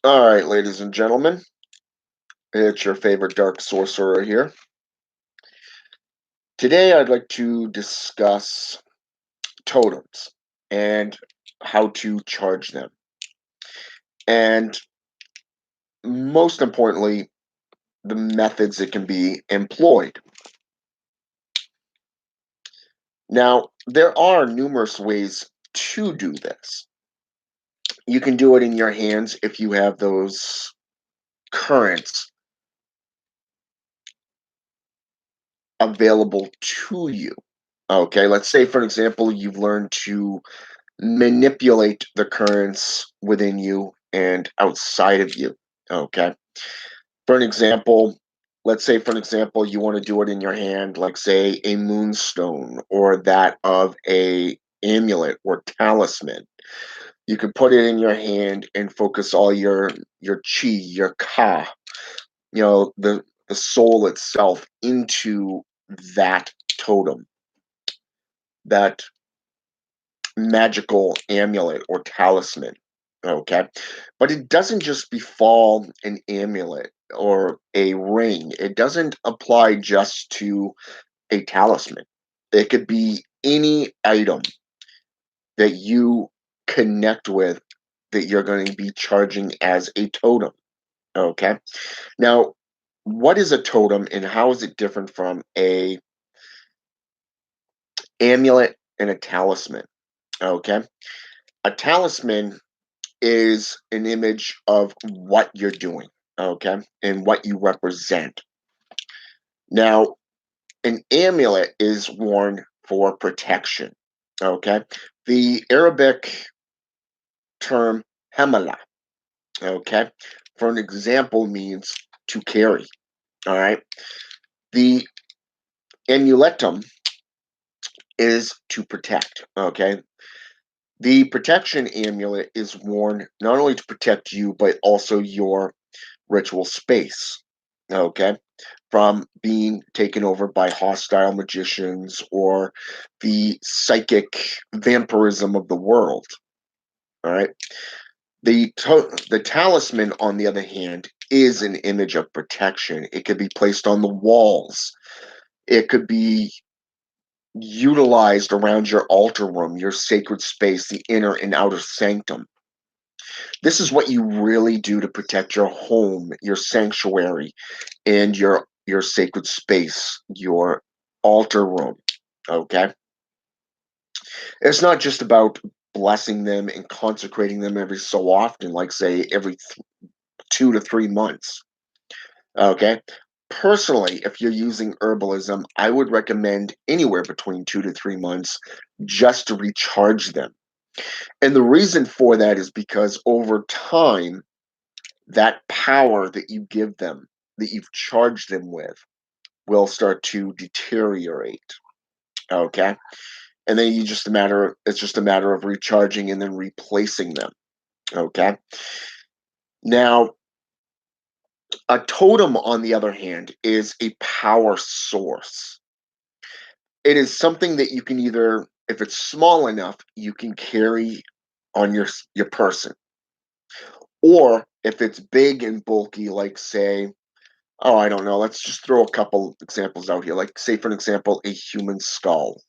All right, ladies and gentlemen, it's your favorite dark sorcerer here. Today, I'd like to discuss totems and how to charge them. And most importantly, the methods that can be employed. Now, there are numerous ways to do this. You can do it in your hands if you have those currents available to you. Okay, let's say, for example, you've learned to manipulate the currents within you and outside of you. Okay. For an example, let's say, for an example, you want to do it in your hand, like say a moonstone or that of a amulet or talisman. You could put it in your hand and focus all your chi, your ka, the soul itself into that totem, that magical amulet or talisman. Okay. But it doesn't just befall an amulet or a ring. It doesn't apply just to a talisman. It could be any item that you connect with that you're going to be charging as a totem. Okay. Now, what is a totem and how is it different from a amulet and a talisman? Okay. A talisman is an image of what you're doing, okay, and what you represent. Now, an amulet is worn for protection, okay? The Arabic term hamala, okay, for an example, means to carry, all right? The amuletum is to protect, okay? The protection amulet is worn not only to protect you, but also your ritual space, okay, from being taken over by hostile magicians or the psychic vampirism of the world. All right. The talisman, on the other hand, is an image of protection. It could be placed on the walls. It could be utilized around your altar room, your sacred space, the inner and outer sanctum. This is what you really do to protect your home, your sanctuary, and your sacred space, your altar room. Okay? It's not just about blessing them and consecrating them every so often, like say every 2 to 3 months. Okay? Personally, if you're using herbalism, I would recommend anywhere between 2 to 3 months just to recharge them. And the reason for that is because over time, that power that you give them, that you've charged them with, will start to deteriorate. Okay. And then it's just a matter of recharging and then replacing them. Okay. Now, a totem, on the other hand, is a power source. It is something that you can either, if it's small enough, you can carry on your person. Or if it's big and bulky, like say, oh, I don't know. Let's just throw a couple examples out here. Like, say, for an example, a human skull,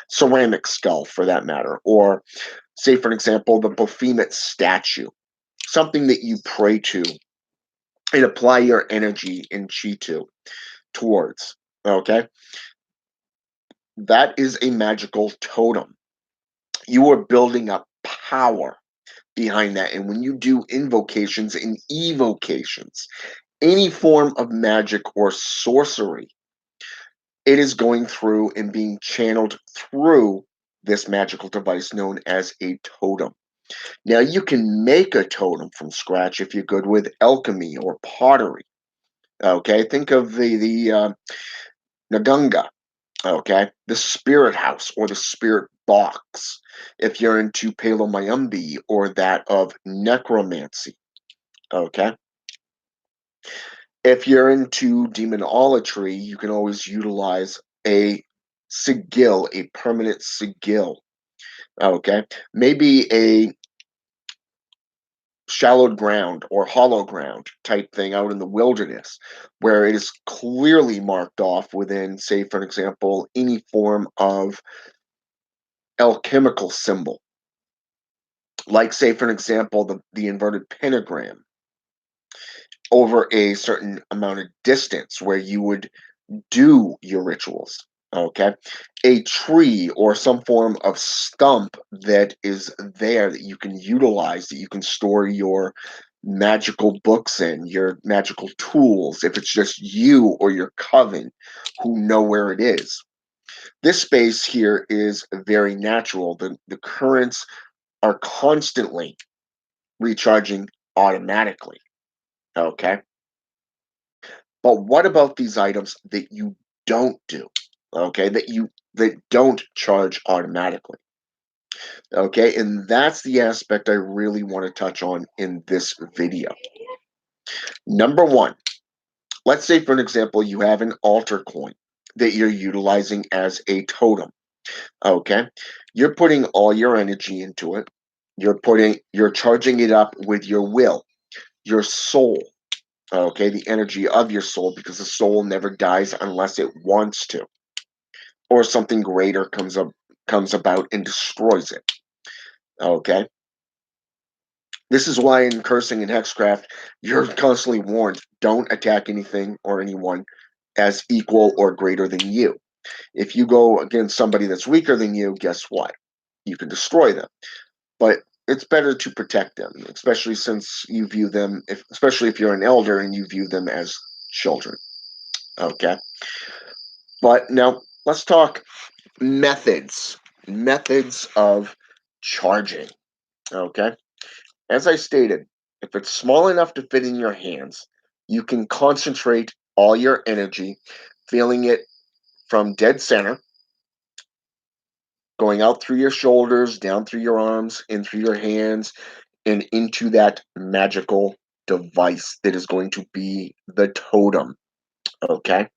ceramic skull for that matter, or say, for an example, the Baphomet statue, something that you pray to and apply your energy and chi to towards. Okay, that is a magical totem. You are building up power behind that, and when you do invocations and evocations, any form of magic or sorcery, it is going through and being channeled through this magical device known as a totem. Now, you can make a totem from scratch if you're good with alchemy or pottery. Okay, think of the Nagunga. Okay, the spirit house or the spirit box. If you're into Palomayumbi or that of necromancy. Okay, if you're into demonolatry, you can always utilize a sigil, a permanent sigil. Okay, maybe a shallowed ground or hollow ground type thing out in the wilderness, where it is clearly marked off within, say, for example, any form of alchemical symbol, like, say, for example, the inverted pentagram over a certain amount of distance where you would do your rituals. Okay. A tree or some form of stump that is there that you can utilize, that you can store your magical books in, your magical tools, if it's just you or your coven who know where it is. This space here is very natural. The currents are constantly recharging automatically. Okay. But what about these items that you don't do? Okay, that don't charge automatically. Okay, and that's the aspect I really want to touch on in this video. Number one, let's say for an example, you have an altar coin that you're utilizing as a totem. Okay, you're putting all your energy into it. You're charging it up with your will, your soul. Okay, the energy of your soul, because the soul never dies unless it wants to, or something greater comes about and destroys it. Okay, this is why in cursing and hexcraft, you're constantly warned: don't attack anything or anyone as equal or greater than you. If you go against somebody that's weaker than you, guess what? You can destroy them. But it's better to protect them, especially since you view them, especially if you're an elder and you view them as children. Okay, but now let's talk methods. Methods of charging. Okay. As I stated, if it's small enough to fit in your hands, you can concentrate all your energy, feeling it from dead center, going out through your shoulders, down through your arms, in through your hands, and into that magical device that is going to be the totem. Okay.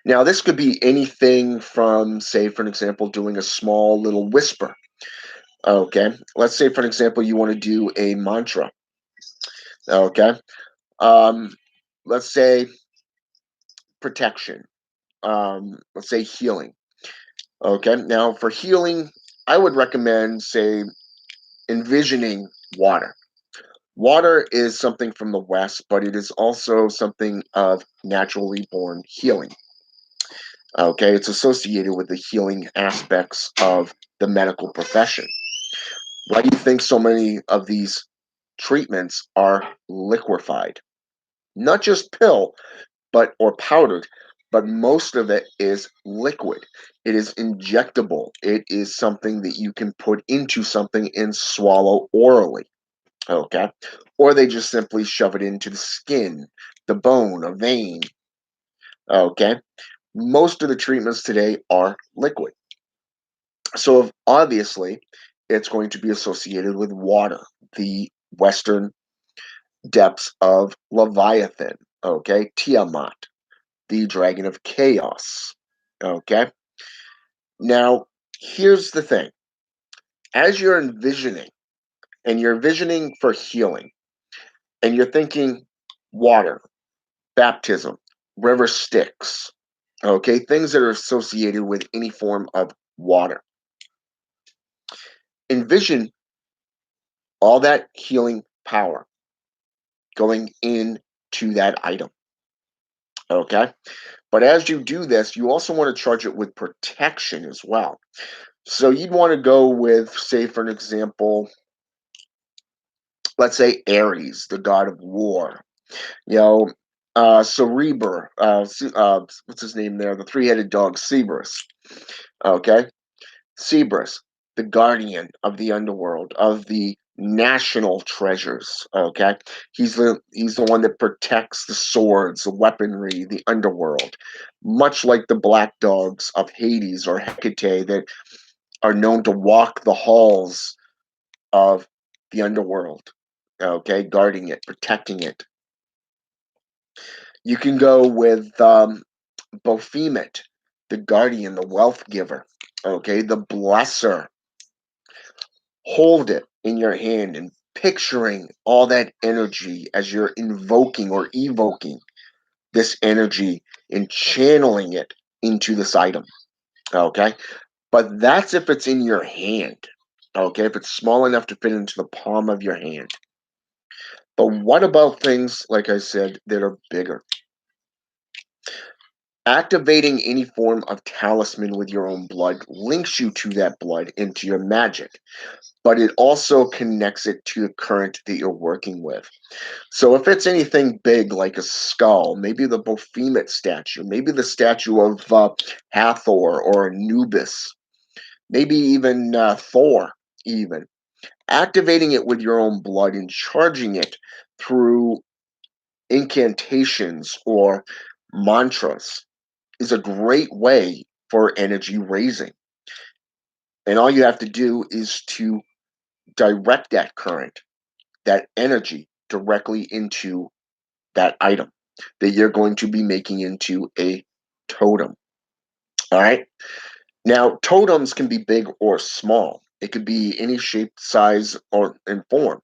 Now, this could be anything from, say, for an example, doing a small little whisper. Okay. Let's say, for example, you want to do a mantra. Okay. Um, let's say protection. Let's say healing. Okay. Now, for healing, I would recommend, say, envisioning water. Water is something from the West, but it is also something of naturally born healing. Okay. It's associated with the healing aspects of the medical profession. Why do you think so many of these treatments are liquefied? Not just pill, but or powdered, but most of it is liquid. It is injectable. It is something that you can put into something and swallow orally. Okay. Or they just simply shove it into the skin, the bone, a vein. Okay. Most of the treatments today are liquid. So obviously, it's going to be associated with water, the Western depths of Leviathan, okay, Tiamat, the dragon of chaos, okay. Now, here's the thing: as you're envisioning, and you're envisioning for healing, and you're thinking water, baptism, river Styx, okay, things that are associated with any form of water. Envision all that healing power going into that item. Okay. But as you do this, you also want to charge it with protection as well. So you'd want to go with, say, for an example, let's say Ares, the god of war. You know, Cereber, what's his name there? The three-headed dog, Cerberus. Okay. Cerberus, the guardian of the underworld, of the national treasures. Okay, he's the one that protects the swords, the weaponry, the underworld, much like the black dogs of Hades or Hecate that are known to walk the halls of the underworld. Okay, guarding it, protecting it. You can go with Baphomet, the guardian, the wealth giver. Okay, the blesser. Hold it in your hand and picturing all that energy as you're invoking or evoking this energy and channeling it into this item. Okay. But that's if it's in your hand. Okay. If it's small enough to fit into the palm of your hand. But what about things, like I said, that are bigger? Activating any form of talisman with your own blood links you to that blood into your magic, but it also connects it to the current that you're working with. So if it's anything big like a skull, maybe the Baphomet statue, maybe the statue of Hathor or Anubis, maybe even Thor, even activating it with your own blood and charging it through incantations or mantras is a great way for energy raising. And all you have to do is to direct that current, that energy, directly into that item that you're going to be making into a totem. All right. Now, totems can be big or small. It could be any shape, size, or and form.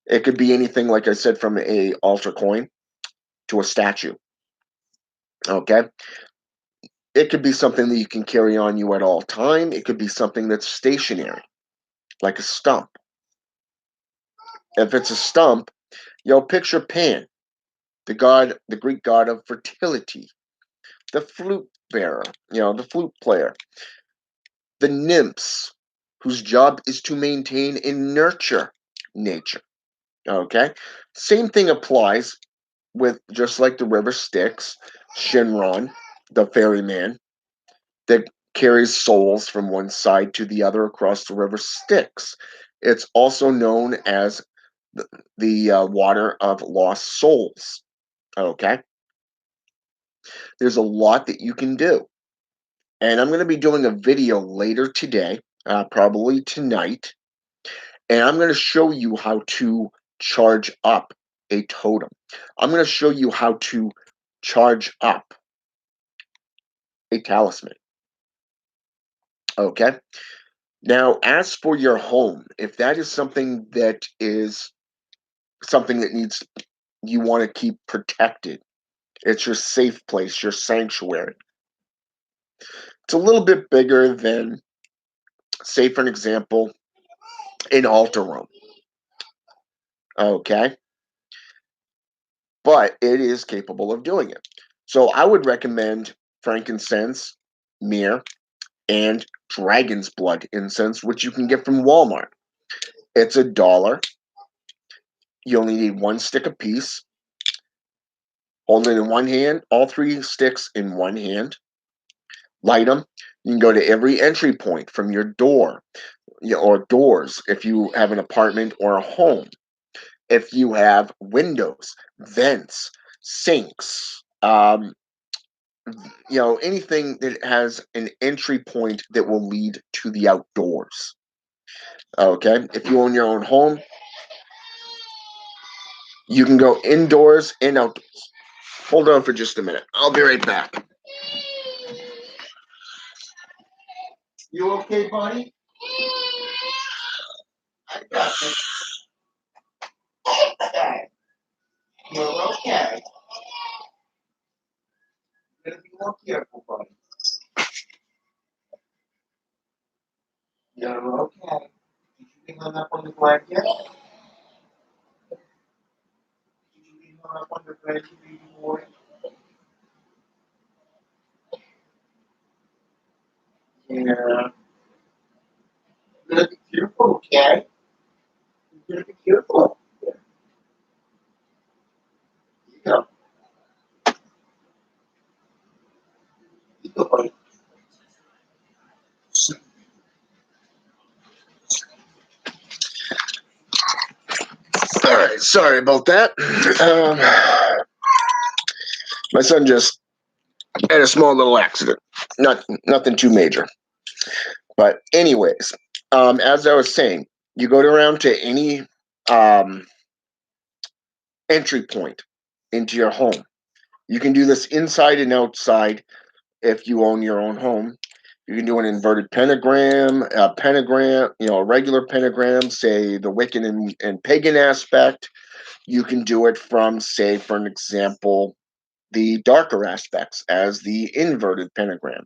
It could be anything, like I said, from a altar coin to a statue. Okay. It could be something that you can carry on you at all time. It could be something that's stationary, like a stump. If it's a stump, picture Pan, the Greek god of fertility, the flute bearer, the flute player, the nymphs, whose job is to maintain and nurture nature. Okay? Same thing applies with just like the river Styx, Shinron, the ferryman, that carries souls from one side to the other across the river Styx. It's also known as the water of lost souls. Okay? There's a lot that you can do. And I'm going to be doing a video later today, probably tonight, and I'm going to show you how to charge up a totem. I'm going to show you how to charge up a talisman. Okay? Now, as for your home, if that is something that needs you want to keep protected, it's your safe place, your sanctuary. It's a little bit bigger than, say, for an example, an altar room. Okay? But it is capable of doing it. So I would recommend frankincense, myrrh, and dragon's blood incense, which you can get from Walmart. It's $1. You only need one stick apiece. Hold it in one hand, all three sticks in one hand. Light them. You can go to every entry point from your door, or doors if you have an apartment or a home. If you have windows, vents, sinks, anything that has an entry point that will lead to the outdoors. Okay, if you own your own home, you can go indoors and outdoors. Hold on for just a minute. I'll be right back. You okay, buddy? I got you. You're okay. You gotta be more careful, buddy. You're okay. Did you get hung up on the blanket? Did you get hung up on the blanket, baby boy? Yeah. You gotta be careful, okay? You gotta be careful. Yeah. You go, buddy. All right, sorry about that. My son just had a small little accident. Nothing too major. But anyways, as I was saying, you go around to any um, entry point into your home. You can do this inside and outside if you own your own home. You can do an inverted pentagram, a pentagram, a regular pentagram, say the Wiccan and pagan aspect. You can do it from, say, for an example, the darker aspects as the inverted pentagram,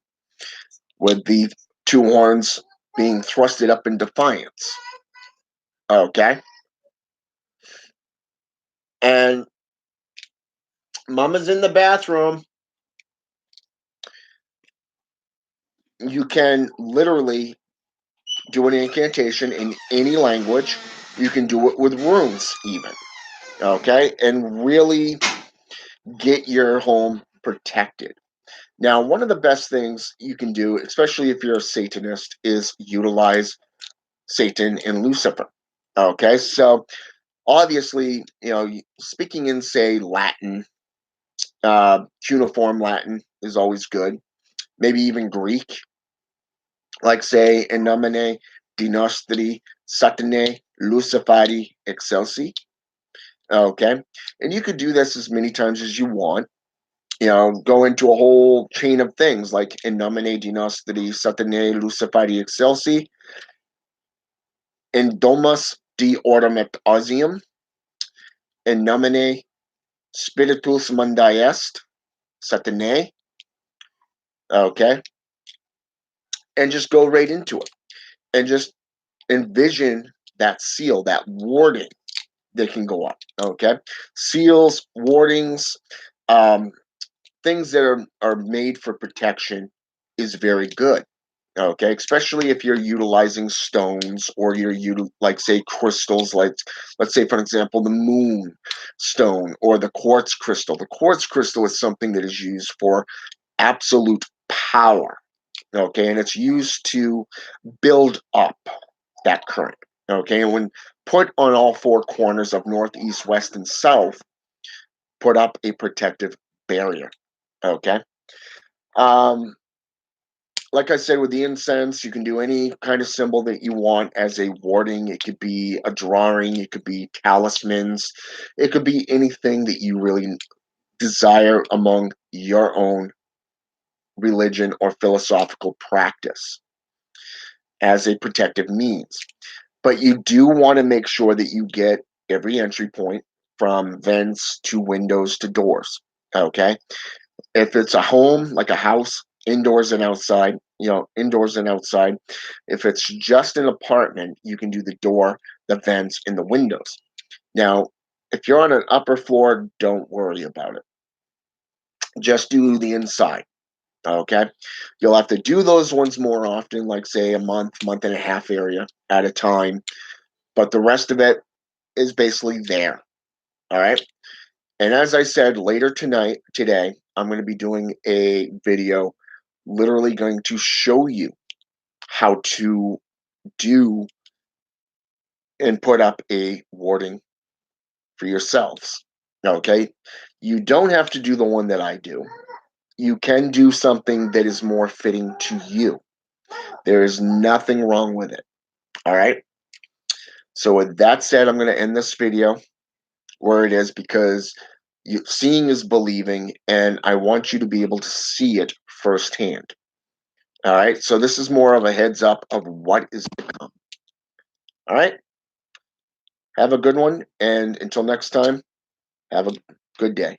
with the two horns being thrusted up in defiance. Okay? And Mama's in the bathroom. You can literally do an incantation in any language. You can do it with runes, even. Okay? And really get your home protected. Now, one of the best things you can do, especially if you're a Satanist, is utilize Satan and Lucifer. Okay? So, obviously, speaking in, say, Latin, cuneiform Latin is always good. Maybe even Greek, like say in nomine dinostri satanae luciferi excelsi. Okay, and you could do this as many times as you want. Go into a whole chain of things like in nomine dinostri satanae luciferi excelsi, in domus de ordem et ausium, in nomine spiritus mundi est satanae. Okay, and just go right into it and just envision that seal, that warding that can go up. Okay, seals, wardings, um, things that are made for protection is very good. Okay, especially if you're utilizing stones or like say crystals, like let's say for example the moon stone or the quartz crystal. The quartz crystal is something that is used for absolute power. Okay, and it's used to build up that current. Okay, and when put on all four corners of north, east, west, and south, put up a protective barrier. Okay. Um, like I said, with the incense, you can do any kind of symbol that you want as a warding. It could be a drawing, it could be talismans, it could be anything that you really desire among your own religion or philosophical practice as a protective means. But you do want to make sure that you get every entry point from vents to windows to doors. Okay. If it's a home, like a house, indoors and outside, indoors and outside. If it's just an apartment, you can do the door, the vents, and the windows. Now, if you're on an upper floor, don't worry about it. Just do the inside. Okay. You'll have to do those ones more often, like say a month and a half area at a time. But the rest of it is basically there. All right. And as I said, later today, I'm going to be doing a video literally going to show you how to do and put up a warding for yourselves. Okay. You don't have to do the one that I do. You can do something that is more fitting to you. There is nothing wrong with it. All right. So, with that said, I'm going to end this video where it is because seeing is believing, and I want you to be able to see it firsthand. All right. So this is more of a heads up of what is to come. All right. Have a good one. And until next time, have a good day.